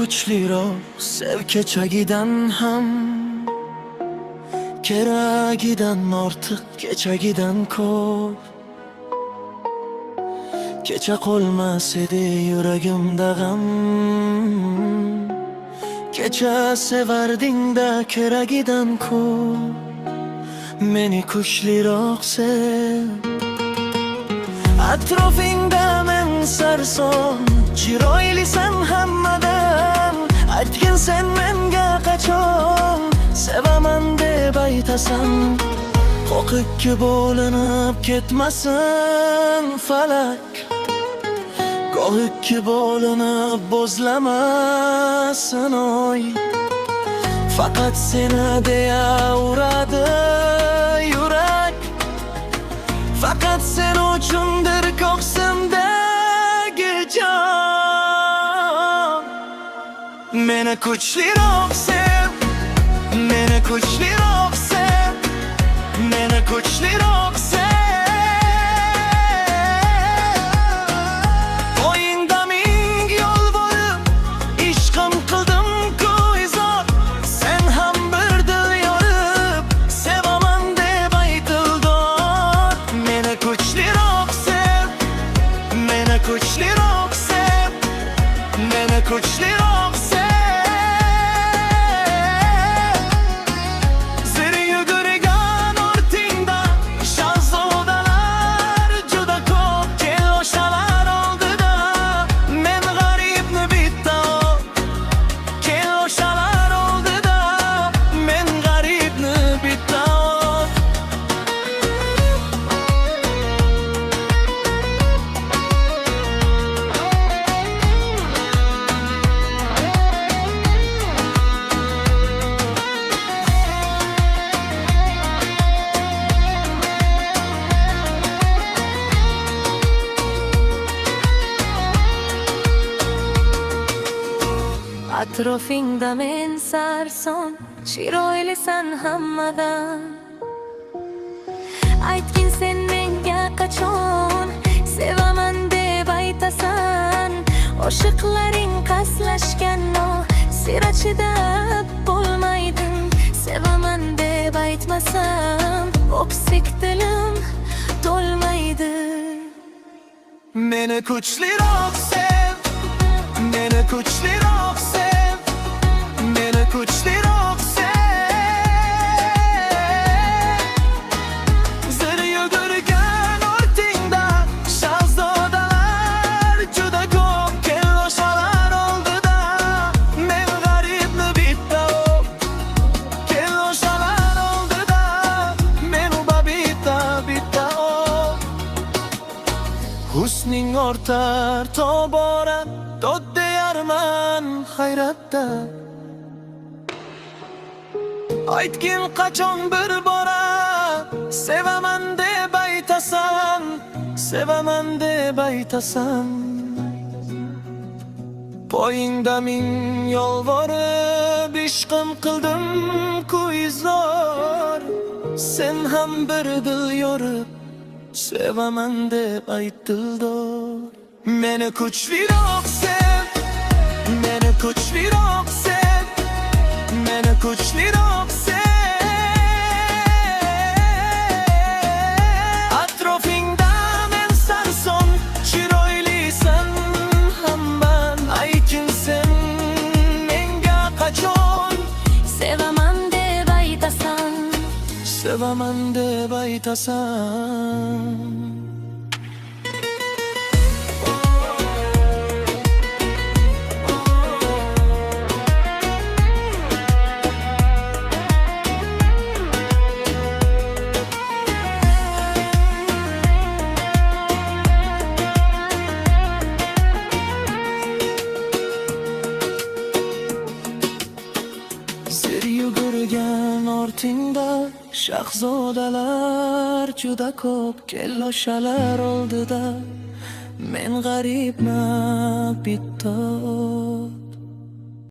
kuchliroq sev kechagidan ham, keragidan ortiq, kechagidan ko'p. Kecha qolmas edi yuragimda g'am, kecha sevarding-da keragidan ko'p. Meni kuchliroq sev. Atrofingda men sarson, chiroylisan hammadan. Aytgin sen menga qachon sevaman deb aytasan. Qo'q ikki bo'linib ketmasin falak, qo'q ikki bo'linib bo'zlamasin oy. Faqat seni deya uradi yurak, faqat sen uchundir ko'ksimdagi jon. Meni kuchliroq sev, meni kuchliroq sev, meni kuchliroq sev. Qo'yingda ming yo'l bo'lib ishqim qildim-ku izhor. Sen ham bir dil yorib sevaman deb aytildor. Meni kuchliroq sev, meni kuchliroq sev, meni kuchliroq sev. Atrofingda men sarson, chiroylisan hammadan. Aytgin sen menga qachon sevaman deb aytasan. Oshiqlaring qaslashgan sira chidab bo'lmaydi. Sevaman deb aytmasam o'ksik dilim to'lmaydi. Meni kuchliroq sev, meni kuchliroq sev, meni kuchliroq sev. Zir yugurgan ortingda shahzodalar juda ko'p. Kel o'shalar oldida men g'aribni bitta o'p. Kel o'shalar oldida men bitta o'p. Husning ortar tobora, dod deyarman hayratda. Aytgin qachon bir bora sevaman deb aytasan, sevaman deb aytasan. Poyingda ming yolvorib ishqim qildim-ku izhor. Sen ham bir dil yorib sevaman deb aytildor. Meni kuchliroq sev, meni kuchliroq sev, meni kuchliroq sev. Atrofingda men sarson, chiroylisan hamman. Aytgin sen menga qachon Sevaman deb aytasan, sevaman deb aytasan. Zir yugurgan ortingda shahzodalar juda ko'p. Kel o'shalar oldida men g'aribman bitta.